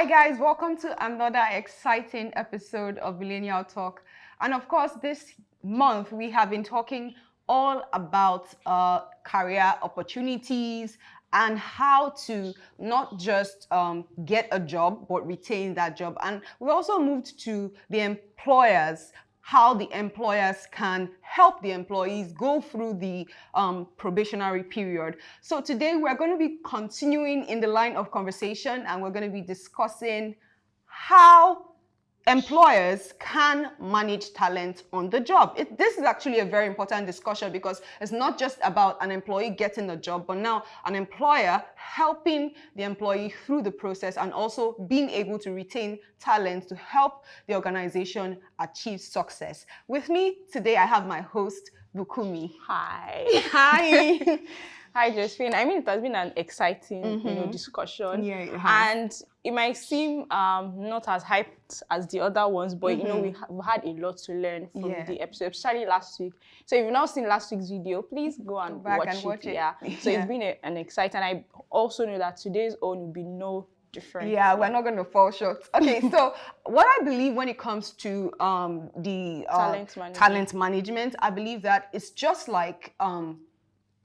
Hi guys, welcome to another exciting episode of Millennial Talk. And of course, this month we have been talking all about career opportunities and how to not just get a job, but retain that job. And we also moved to the employers, how the employers can help the employees go through the probationary period. So today we're going to be continuing in the line of conversation, and we're going to be discussing how employers can manage talent on the job. This is actually a very important discussion because it's not just about an employee getting a job, but now an employer helping the employee through the process and also being able to retain talent to help the organization achieve success. With me today, I have my host, Bukumi. Hi. Hi. Hi, Josephine. I mean, it has been an exciting, discussion. Yeah, it has. And it might seem not as hyped as the other ones, but we had a lot to learn from the episode, especially last week. So if you've not seen last week's video, please go and watch it. Yeah. So it's been an exciting. And I also know that today's own will be no different. Yeah, we're not going to fall short. Okay, so what I believe when it comes to talent management, I believe that it's just like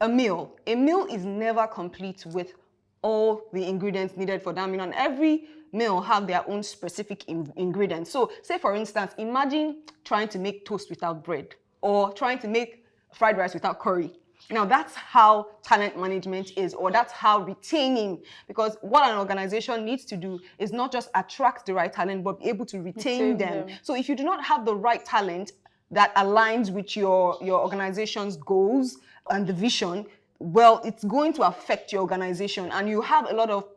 a meal. A meal is never complete with all the ingredients needed for that meal, and every meal have their own specific ingredients. So say for instance, imagine trying to make toast without bread or trying to make fried rice without curry. Now that's how talent management is, or that's how retaining, because what an organization needs to do is not just attract the right talent, but be able to retain them. So if you do not have the right talent that aligns with your organization's goals and the vision, well, it's going to affect your organization, and you have a lot of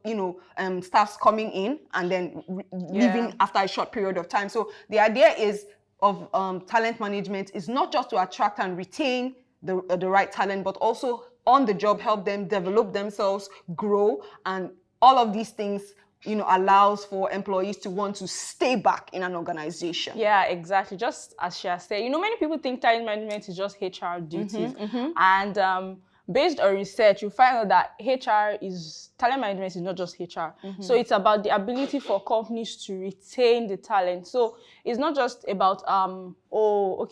staffs coming in and then leaving after a short period of time. So the idea is of talent management is not just to attract and retain the right talent, but also on the job help them develop themselves, grow, and all of these things allows for employees to want to stay back in an organization. Yeah, exactly. Just as she has said, many people think talent management is just HR duties. And based on research, you find out that talent management is not just HR. So it's about the ability for companies to retain the talent. So it's not just about,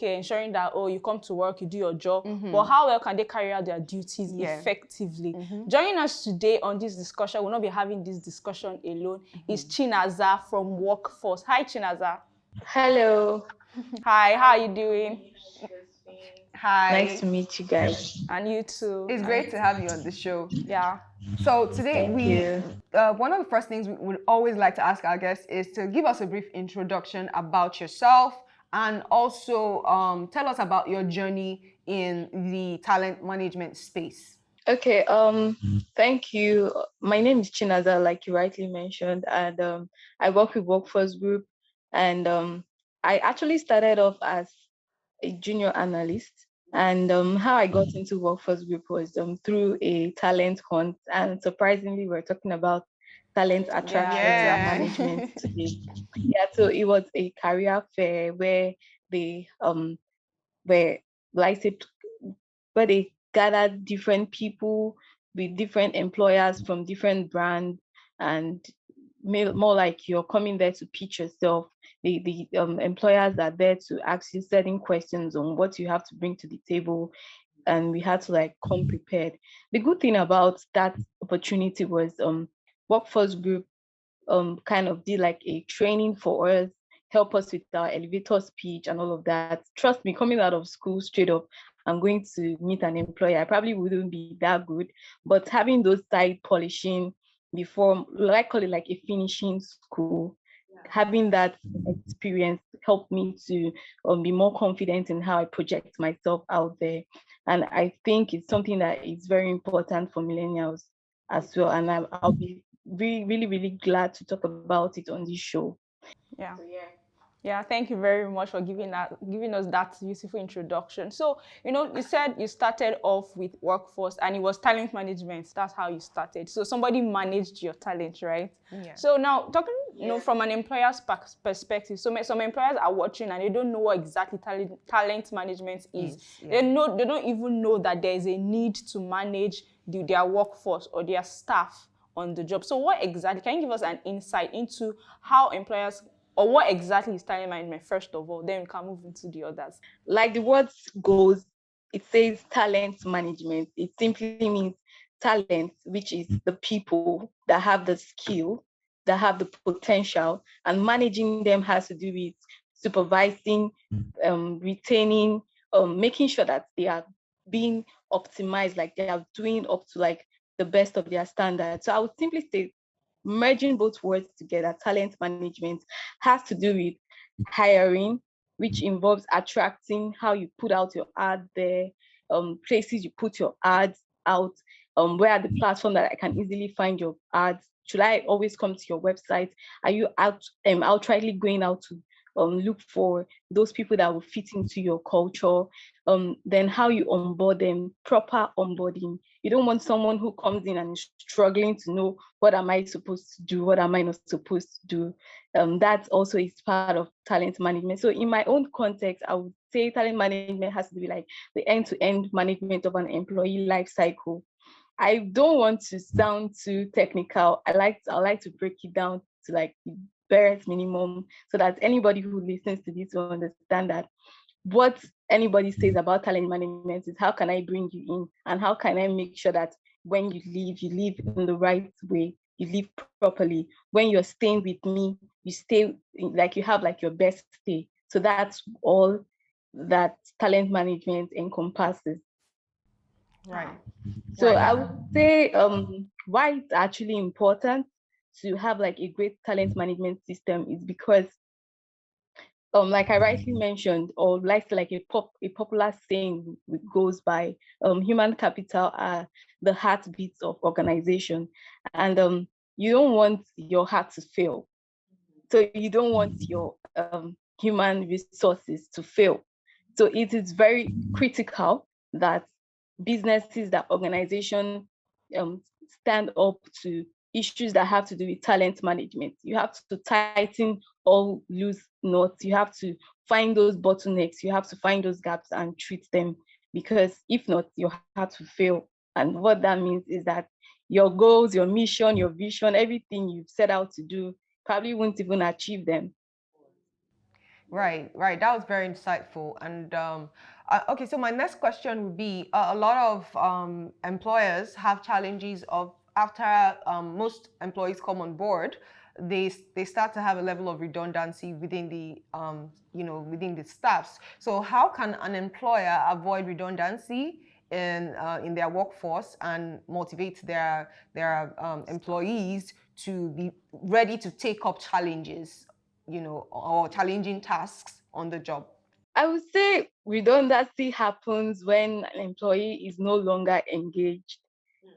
ensuring that, you come to work, you do your job, but how well can they carry out their duties effectively? Joining us today on this discussion, we'll not be having this discussion alone, is Chinaza from Workforce. Hi, Chinaza. Hello. Hi, how are you doing? Hi. Nice to meet you guys. And you too. It's great to have you on the show. Yeah. So today one of the first things we would always like to ask our guests is to give us a brief introduction about yourself and also tell us about your journey in the talent management space. Okay, thank you. My name is Chinaza, like you rightly mentioned, and I work with Workforce Group, and I actually started off as a junior analyst. And how I got into Workforce Group was through a talent hunt, and surprisingly, we're talking about talent attraction and management today. Yeah, so it was a career fair where they where like say where they gathered different people with different employers from different brands, and more like you're coming there to pitch yourself. The employers are there to ask you certain questions on what you have to bring to the table, and we had to like come prepared. The good thing about that opportunity was Workforce Group kind of did like a training for us, help us with our elevator speech and all of that. Trust me, coming out of school straight up, I'm going to meet an employer. I probably wouldn't be that good, but having those side polishing before, I call it like a finishing school, having that experience helped me to be more confident in how I project myself out there. And I think it's something that is very important for millennials as well. And I'll be really, really glad to talk about it on this show. Yeah. Yeah, thank you very much for giving us that useful introduction. So, you said you started off with Workforce and it was talent management. That's how you started. So somebody managed your talent, right? Yeah. So now talking, from an employer's perspective, so some employers are watching and they don't know what exactly talent management is. They don't even know that there is a need to manage their workforce or their staff on the job. So what exactly, can you give us an insight into how employers, or what exactly is talent management first of all, then we can move into the others? Like the word goes, it says talent management. It simply means talent, which is the people that have the skill, that have the potential, and managing them has to do with supervising, retaining, making sure that they are being optimized, like they are doing up to like the best of their standards. So I would simply say merging both words together, talent management has to do with hiring, which involves attracting, how you put out your ad there, places you put your ads out, where are the platform that I can easily find your ads? Should I always come to your website? Are you outrightly going out to look for those people that will fit into your culture? Then how you onboard them, proper onboarding. You don't want someone who comes in and is struggling to know, what am I supposed to do? What am I not supposed to do? That also is part of talent management. So in my own context, I would say talent management has to be like the end-to-end management of an employee life cycle. I don't want to sound too technical. I like to break it down to like the barest minimum so that anybody who listens to this will understand that what anybody says about talent management is, how can I bring you in and how can I make sure that when you leave in the right way, you live properly. When you're staying with me, you stay like you have like your best stay. So that's all that talent management encompasses. Right. So Right. I would say why it's actually important to have like a great talent management system is because like I rightly mentioned, or like a popular saying goes by, human capital are the heartbeats of organization, and you don't want your heart to fail. So you don't want your human resources to fail. So it is very critical that businesses, that organization um, stand up to issues that have to do with talent management. You have to tighten all loose knots. You have to find those bottlenecks. You have to find those gaps and treat them, because if not, your heart will fail. And what that means is that your goals, your mission, your vision, everything you've set out to do probably won't even achieve them. Right, right. That was very insightful. And okay, so my next question would be a lot of employers have challenges of after most employees come on board, they start to have a level of redundancy within the within the staffs. So how can an employer avoid redundancy in their workforce and motivate their employees to be ready to take up challenges, or challenging tasks on the job? I would say redundancy happens when an employee is no longer engaged,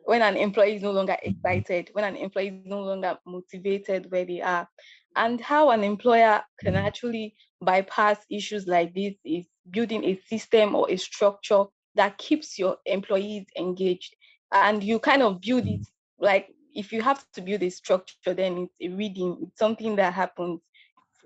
when an employee is no longer excited, when an employee is no longer motivated where they are. And how an employer can actually bypass issues like this is building a system or a structure that keeps your employees engaged. And you kind of build it like, if you have to build a structure, then it's a reading, it's something that happens.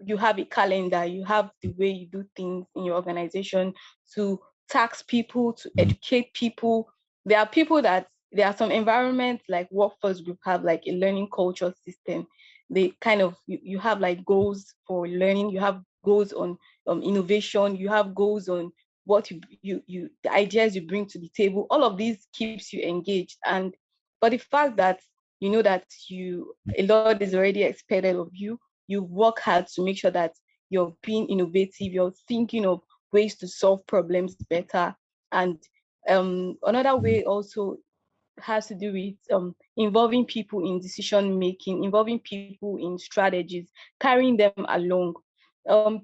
You have a calendar, you have the way you do things in your organization to tax people, to educate people. There are some environments like workforce group have like a learning culture system. They kind of, you have like goals for learning, you have goals on innovation, you have goals on what the ideas you bring to the table. All of these keeps you engaged. And but the fact that you know that a lot is already expected of you, you work hard to make sure that you're being innovative, you're thinking of ways to solve problems better. And another way also has to do with involving people in decision making, involving people in strategies, carrying them along.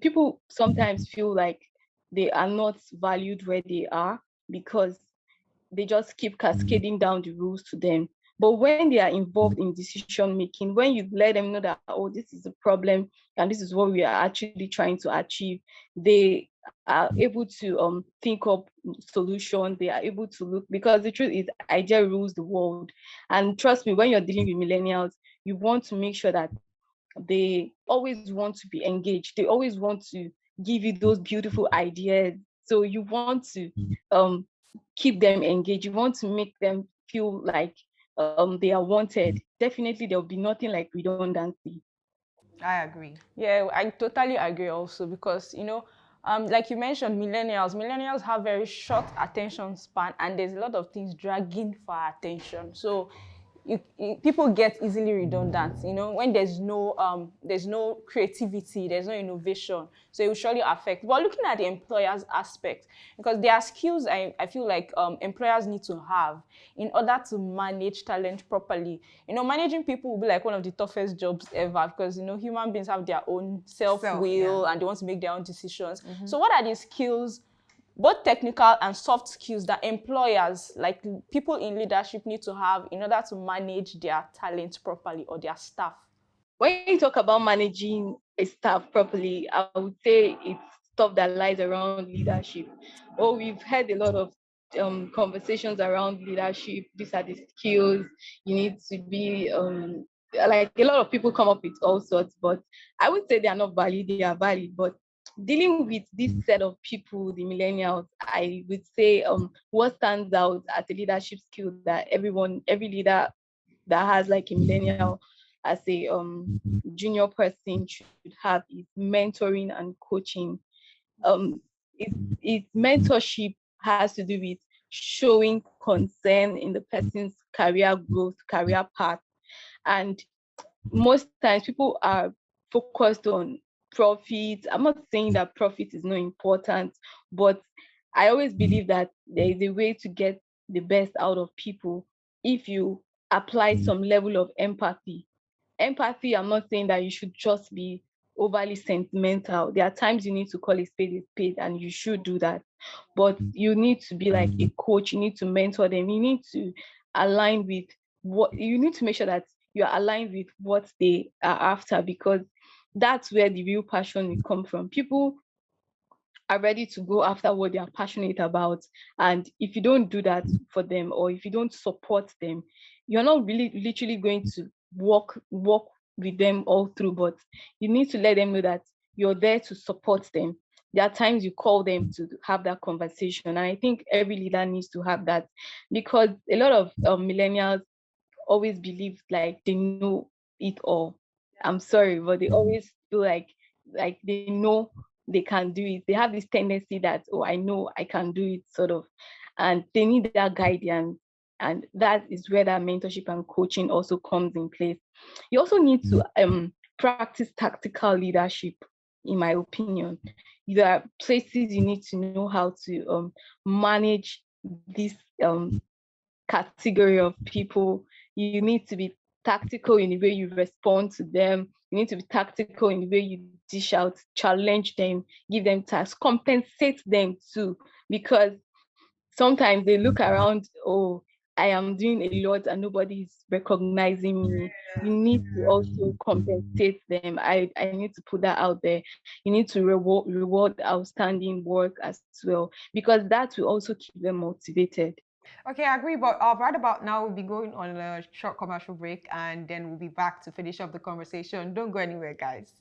People sometimes feel like they are not valued where they are because they just keep cascading down the rules to them. But when they are involved in decision making, when you let them know that, oh, this is a problem and this is what we are actually trying to achieve, they are able to think up solutions. They are able to look, because the truth is idea rules the world. And trust me, when you're dealing with millennials, you want to make sure that they always want to be engaged. They always want to give you those beautiful ideas. So you want to um, keep them engaged. You want to make them feel like they are wanted, definitely there will be nothing like redundancy. I agree. Yeah, I totally agree also because, like you mentioned, millennials have very short attention span and there's a lot of things dragging for our attention. So people get easily redundant, when there's no creativity, there's no innovation. So it will surely affect. But looking at the employer's aspect, because there are skills I feel like employers need to have in order to manage talent properly. Managing people will be like one of the toughest jobs ever because human beings have their own self-will and they want to make their own decisions. So what are the skills, both technical and soft skills, that employers, like people in leadership, need to have in order to manage their talent properly or their staff? When you talk about managing a staff properly, I would say it's stuff that lies around leadership. Oh, we've had a lot of conversations around leadership. These are the skills you need to be. Like a lot of people come up with all sorts, but I would say they are not valid. They are valid, but dealing with this set of people, the millennials, I would say what stands out as a leadership skill that every leader that has like a millennial as a junior person should have is mentoring and coaching. Um, it mentorship has to do with showing concern in the person's career growth, career path, and most times people are focused on profit. I'm not saying that profit is not important, but I always believe that there is a way to get the best out of people if you apply some level of empathy. Empathy, I'm not saying that you should just be overly sentimental. There are times you need to call a spade, and you should do that. But you need to be like a coach, you need to mentor them, you need to align with what you need to make sure that you're aligned with what they are after, because that's where the real passion will come from. People are ready to go after what they are passionate about. And if you don't do that for them, or if you don't support them, you're not really literally going to walk with them all through. But you need to let them know that you're there to support them. There are times you call them to have that conversation. And I think every leader needs to have that, because a lot of millennials always believe like they know it all. I'm sorry, but they always feel like they know they can do it. They have this tendency that, oh, I know I can do it, sort of, and they need that guidance. And that is where that mentorship and coaching also comes in place. You also need to practice tactical leadership, in my opinion. There are places you need to know how to manage this category of people. You need to be tactical in the way you respond to them. You need to be tactical in the way you dish out, challenge them, give them tasks, compensate them too, because sometimes they look around, oh, I am doing a lot and nobody is recognizing me. You need to also compensate them. I need to put that out there. You need to reward outstanding work as well, because that will also keep them motivated. Okay, I agree. But right about now, we'll be going on a short commercial break and then we'll be back to finish up the conversation. Don't go anywhere, guys.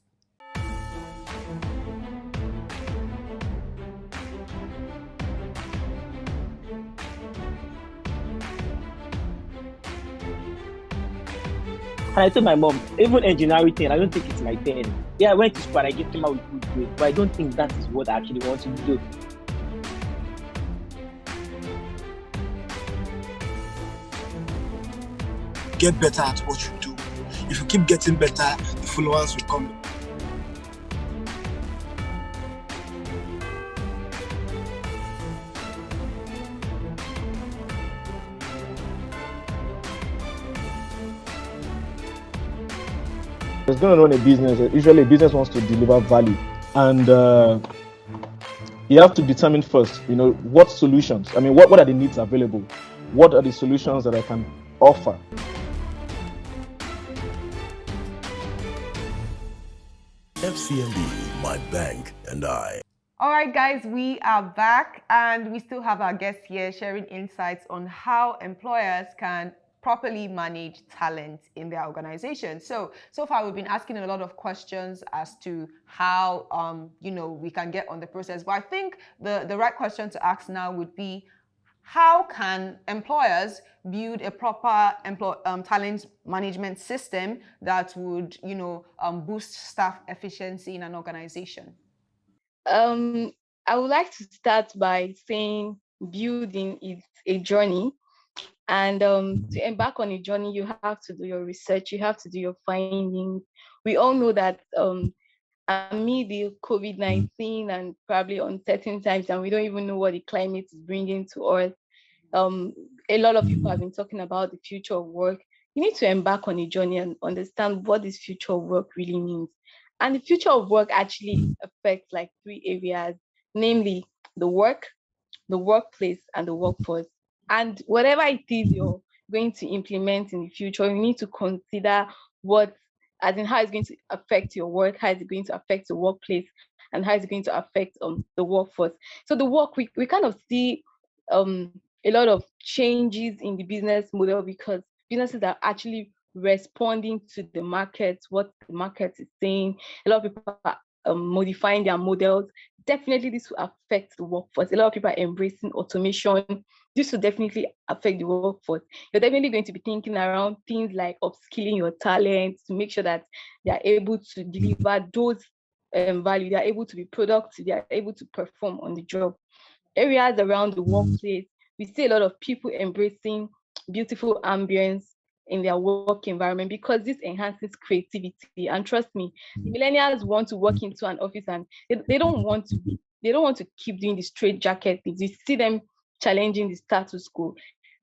And I told my mom, even engineering thing, I don't think it's my thing. Yeah, I went to school and I came out with good grades, but I don't think that is what I actually want to do. Get better at what you do. If you keep getting better, the followers will come. It's going to run a business. Usually, a business wants to deliver value, and you have to determine first, what solutions. I mean, what are the needs available? What are the solutions that I can offer? FCMB, my bank and I. All right, guys, we are back and we still have our guests here sharing insights on how employers can properly manage talent in their organization. So far we've been asking a lot of questions as to how we can get on the process. But I think the right question to ask now would be, how can employers build a proper talent management system that would, boost staff efficiency in an organization? Um, I would like to start by saying building is a journey. And to embark on a journey, you have to do your research, you have to do your findings. We all know that amid the COVID-19 and probably uncertain times, and we don't even know what the climate is bringing to us, a lot of people have been talking about the future of work. You need to embark on a journey and understand what this future of work really means. And the future of work actually affects like three areas, namely the work, the workplace, and the workforce. And whatever it is you're going to implement in the future, you need to consider what, as in how it's going to affect your work, how is it going to affect the workplace, and how is it going to affect the workforce. So the work, we kind of see um, a lot of changes in the business model because businesses are actually responding to the market, what the market is saying. A lot of people are modifying their models. Definitely this will affect the workforce. A lot of people are embracing automation. This will definitely affect the workforce. You're definitely going to be thinking around things like upskilling your talents to make sure that they are able to deliver those value, they are able to be productive, they are able to perform on the job. Areas around the workplace, we see a lot of people embracing beautiful ambience in their work environment because this enhances creativity. And trust me, the millennials want to walk into an office and they don't want to keep doing the straight jacket things. You see them challenging the status quo.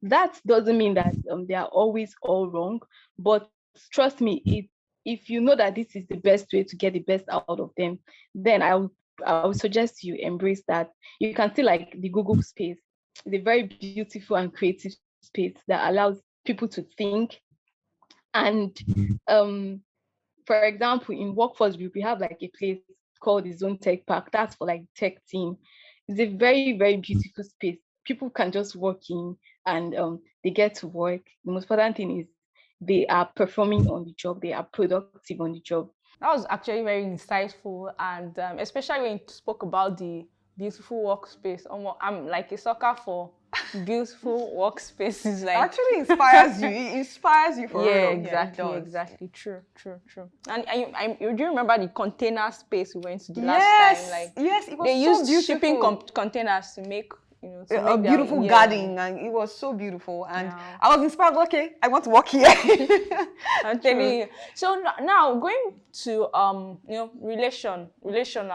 That doesn't mean that they are always all wrong, but trust me, if you know that this is the best way to get the best out of them, then I would suggest you embrace that. You can see like the Google space. It's a very beautiful and creative space that allows people to think. And for example, in Workforce Group, we have like a place called the Zone Tech Park. That's for like tech team. It's a very, very beautiful space. People can just walk in and they get to work. The most important thing is they are performing on the job. They are productive on the job. That was actually very insightful, and especially when you spoke about the beautiful workspace. I'm like a sucker for beautiful workspaces. Like, Actually inspires you. It inspires you for yeah, real. exactly, Yeah, it does. exactly. True, true, true. And you do you remember the container space we went to the last Yes, time? Like, yes, it was they so used shipping beautiful. containers to make A beautiful yeah. garden, and it was so beautiful, and Yeah. I was inspired. Okay, I want to work here. I'm telling you. So now going to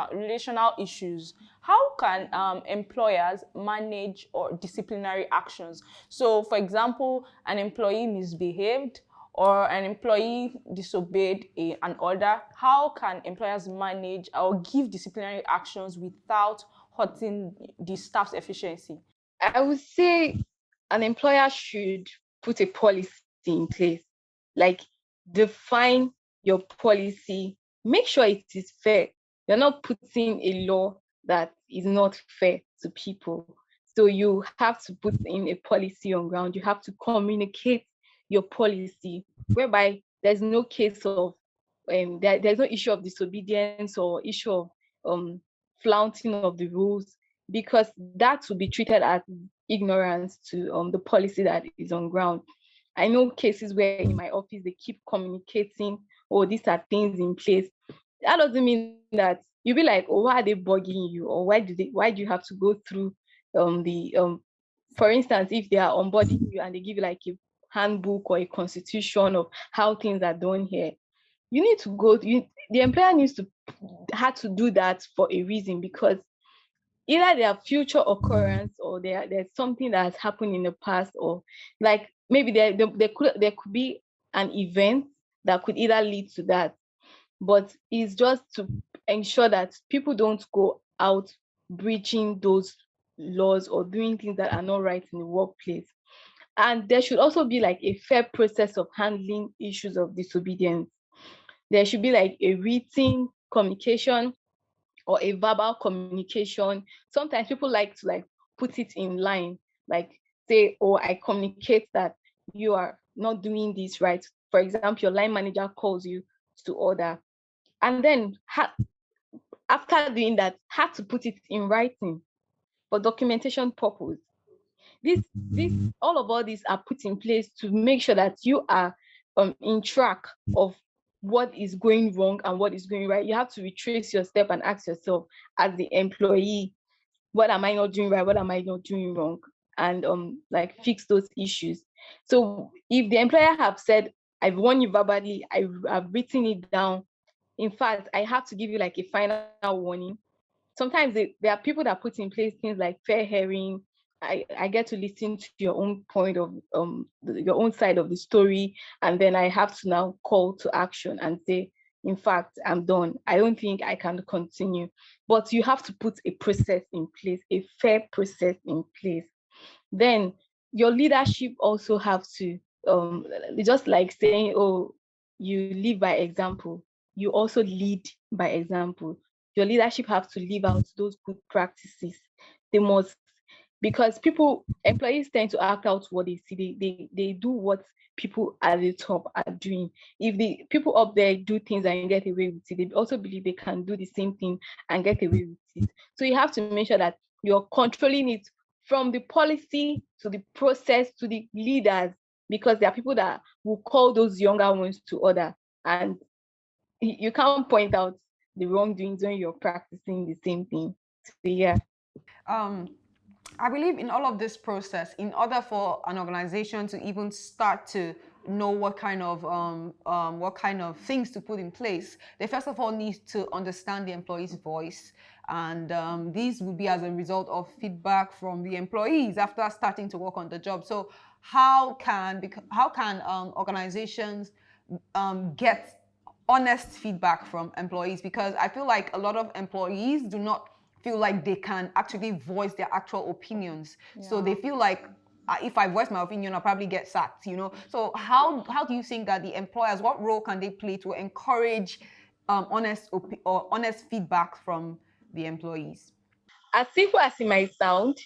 relational issues. How can employers manage or disciplinary actions? So, for example, an employee misbehaved or an employee disobeyed an order. How can employers manage or give disciplinary actions without hurting the staff's efficiency? I would say an employer should put a policy in place, like define your policy, make sure it is fair. You're not putting a law that is not fair to people. So you have to put in a policy on ground. You have to communicate your policy, whereby there's no case of there's no issue of disobedience or issue of um, flaunting of the rules, because that will be treated as ignorance to the policy that is on ground. I know cases where in my office they keep communicating, oh, these are things in place. That doesn't mean that you'll be like, oh, why are they bugging you? Or why do you have to go through the for instance, if they are onboarding you and they give you like a handbook or a constitution of how things are done here, you need to the employer needs to had to do that for a reason, because either their future occurrence or there's something that has happened in the past, or like maybe there could be an event that could either lead to that. But it's just to ensure that people don't go out breaching those laws or doing things that are not right in the workplace. And there should also be like a fair process of handling issues of disobedience. There should be like a written communication or a verbal communication. Sometimes people like to like put it in line, like say, oh, I communicate that you are not doing this right. For example, your line manager calls you to order, and then after doing that, had to put it in writing for documentation purpose. all these are put in place to make sure that you are in track of what is going wrong and what is going right. You have to retrace your step and ask yourself, as the employee, what am I not doing right? What am I not doing wrong? And like fix those issues. So if the employer have said, I've warned you verbally, I've written it down. In fact, I have to give you like a final warning. Sometimes there are people that put in place things like fair hearing. I get to listen to your own point of your own side of the story, and then I have to now call to action and say, in fact, I'm done. I don't think I can continue. But you have to put a process in place, a fair process in place. Then your leadership also have to just like saying, oh, you live by example, you also lead by example. Your leadership have to live out those good practices. They must, because employees tend to act out what they see. They do what people at the top are doing. If the people up there do things and get away with it, they also believe they can do the same thing and get away with it. So you have to make sure that you're controlling it from the policy to the process to the leaders, because there are people that will call those younger ones to order, and you can't point out the wrongdoings when you're practicing the same thing. So yeah. I believe in all of this process, in order for an organization to even start to know what kind of things to put in place, they first of all need to understand the employee's voice, and these will be as a result of feedback from the employees after starting to work on the job. So how can organizations get honest feedback from employees? Because I feel like a lot of employees do not feel like they can actually voice their actual opinions. Yeah. So they feel like if I voice my opinion, I'll probably get sacked, you know? So how do you think that the employers, what role can they play to encourage honest feedback from the employees? As simple as it might sound,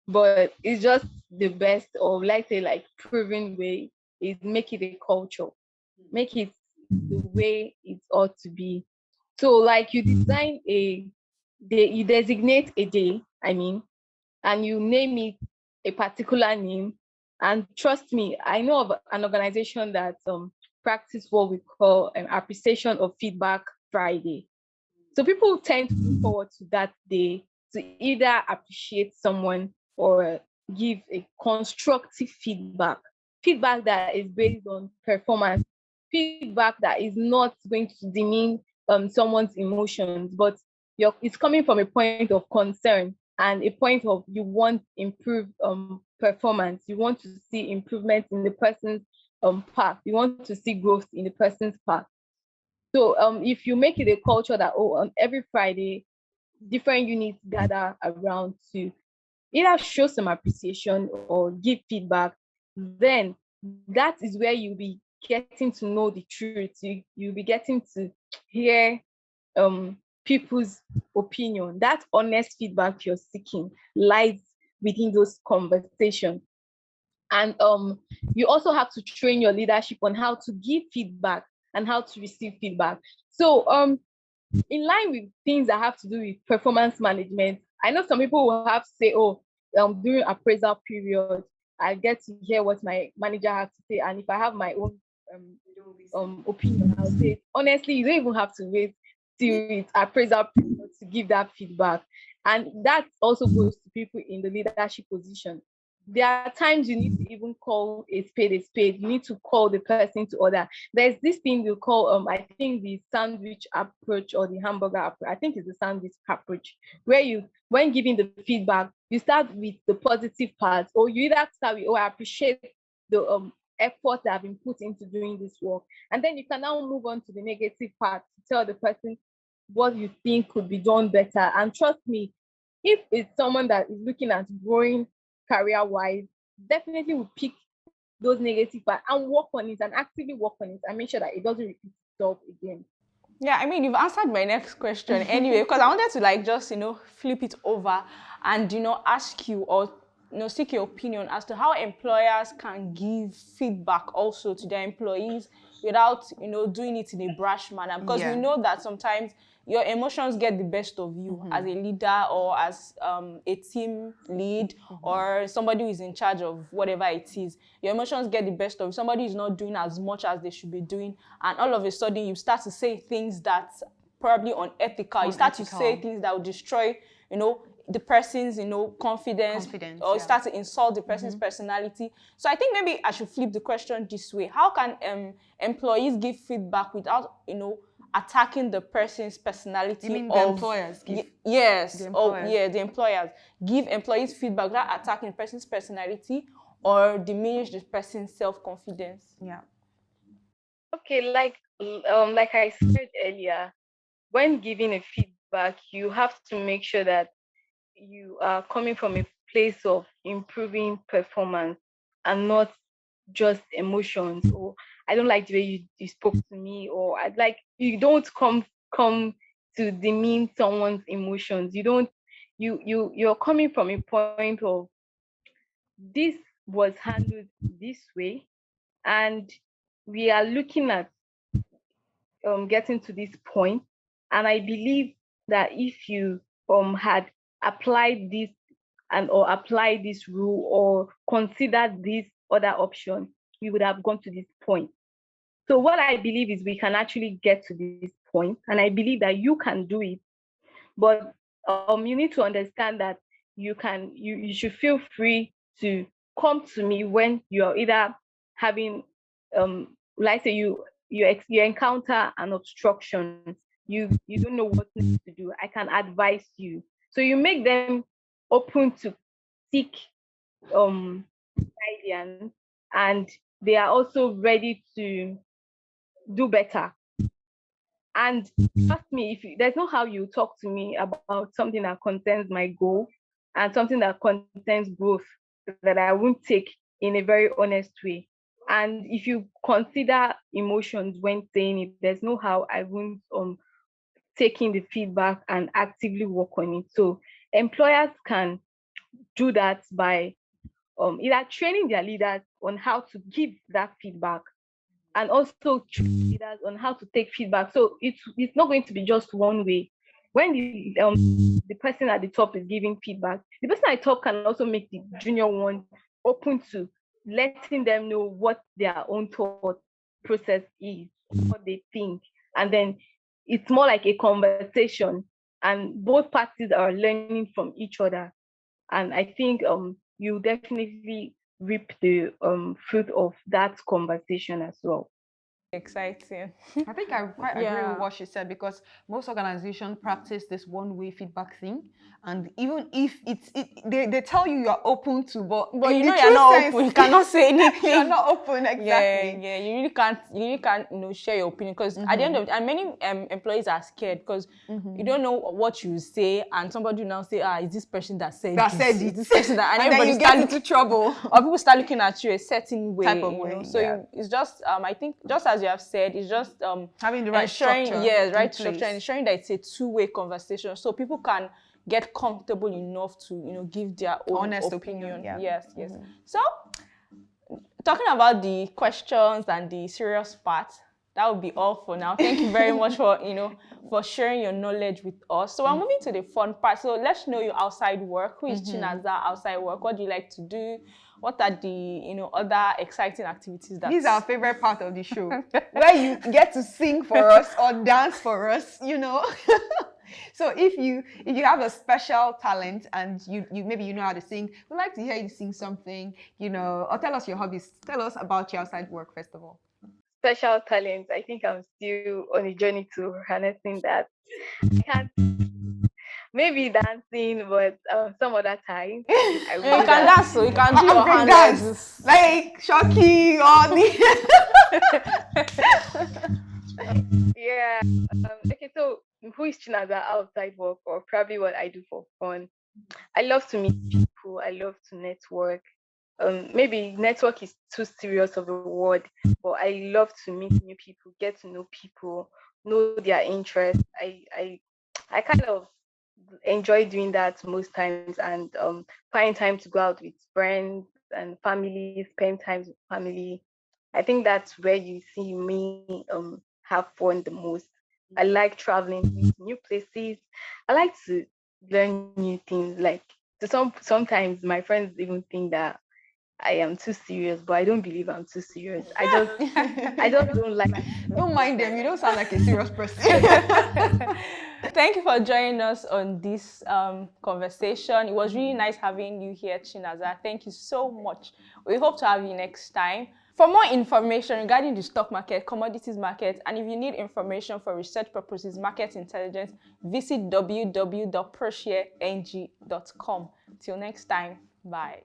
but it's just the best, or like say like proven way, is make it a culture. Make it the way it ought to be. So like you design you designate a day, and you name it a particular name. And trust me, I know of an organization that practice what we call an appreciation of feedback Friday. So people tend to look forward to that day to either appreciate someone or give a constructive feedback that is based on performance, feedback that is not going to demean someone's emotions, but it's coming from a point of concern and a point of you want improved performance. You want to see improvement in the person's path. You want to see growth in the person's path. So if you make it a culture that on every Friday, different units gather around to either show some appreciation or give feedback, then that is where you'll be getting to know the truth. You'll be getting to hear people's opinion. That honest feedback you're seeking lies within those conversations. And you also have to train your leadership on how to give feedback and how to receive feedback. So in line with things that have to do with performance management, I know some people will have to say, oh, during appraisal period, I get to hear what my manager has to say. And if I have my own opinion, I'll say, honestly, you don't even have to wait till it's appraisal period to give that feedback. And that also goes to people in the leadership position. There are times you need to even call a spade a spade. You need to call the person to order. There's this thing we call, I think, the sandwich approach or the hamburger approach. I think it's the sandwich approach, where when giving the feedback, you start with the positive parts, or you either start with, oh, I appreciate the effort that have been put into doing this work. And then you can now move on to the negative part to tell the person what you think could be done better. And trust me, if it's someone that is looking at growing career-wise, definitely will pick those negative parts and work on it and actively work on it and make sure that it doesn't repeat itself again. Yeah, I mean, you've answered my next question anyway, because I wanted to just, flip it over and, ask you or, seek your opinion as to how employers can give feedback also to their employees without, doing it in a brash manner, because we know that sometimes your emotions get the best of you as a leader or as a team lead or somebody who is in charge of whatever it is. Your emotions get the best of you. Somebody is not doing as much as they should be doing, and all of a sudden you start to say things that probably unethical. You start to say things that will destroy, the person's, confidence, or start to insult the person's personality. So I think maybe I should flip the question this way: how can employees give feedback without, attacking the person's personality? You mean the employers? Yes. The employers give employees feedback without attacking the person's personality or diminish the person's self-confidence. Yeah. Okay, like I said earlier, when giving a feedback, you have to make sure that you are coming from a place of improving performance and not just emotions, or I don't like the way you spoke to me, or I'd like you don't come to demean someone's emotions. You don't you're coming from a point of this was handled this way, and we are looking at getting to this point. And I believe that if you had applied this and or applied this rule or considered this other option, we would have gone to this point. So what I believe is we can actually get to this point, and I believe that you can do it. But you need to understand that you should feel free to come to me when you're either having like say you encounter an obstruction, you don't know what next to do. I can advise you. So you make them open to seek guidance, and they are also ready to do better. And trust me, there's no how you talk to me about something that concerns my goal and something that concerns growth that I won't take in a very honest way. And if you consider emotions when saying it, there's no how I won't taking the feedback and actively work on it. So employers can do that by either training their leaders on how to give that feedback, and also train leaders on how to take feedback. So it's not going to be just one way. When the person at the top is giving feedback, the person at the top can also make the junior one open to letting them know what their own thought process is, what they think, and then it's more like a conversation, and both parties are learning from each other. And I think you definitely reap the fruit of that conversation as well. Exciting. I think I quite agree with what she said, because most organizations practice this one-way feedback thing, and even if they tell you you're open to, but in the you're not sense, open. You cannot say anything. You're not open, exactly. Yeah. You really can't. Share your opinion, because at the end of it, and many employees are scared because you don't know what you say, and somebody will now say, is this person that said this? it? This person that, and then you get into trouble, or people start looking at you a certain way, type of way. So it's just I think, just as you have said, it's just having the right structure. Right structure, and ensuring that it's a two-way conversation, so people can get comfortable enough to give their own honest opinion. Yeah. Yes. So talking about the questions and the serious part, that would be all for now. Thank you very much for for sharing your knowledge with us. So we're moving to the fun part. So let's know your outside work. Who is Chinaza outside work? What do you like to do? What are the other exciting activities that... This is our favorite part of the show, where you get to sing for us or dance for us, So if you have a special talent and you maybe you know how to sing, we'd like to hear you sing something, or tell us your hobbies. Tell us about your outside work, first of all. Special talents. I think I'm still on a journey to harnessing that. I can't maybe dancing, but some other time. You can dance, so you can do your hand dance, like Shoki or yeah. Okay, so who is Chinaza outside work, or probably what I do for fun? I love to meet people. I love to network. Maybe network is too serious of a word, but I love to meet new people, get to know people, know their interests. I kind of enjoy doing that most times, and find time to go out with friends and family, spend time with family. I think that's where you see me have fun the most. I like traveling with new places. I like to learn new things. Like sometimes my friends even think that I am too serious, but I don't believe I'm too serious. I just don't like Don't mind them. You don't sound like a serious person. Thank you for joining us on this conversation. It was really nice having you here, Chinaza. Thank you so much. We hope to have you next time. For more information regarding the stock market, commodities market, and if you need information for research purposes, market intelligence, visit www.proshareng.com. Till next time, bye.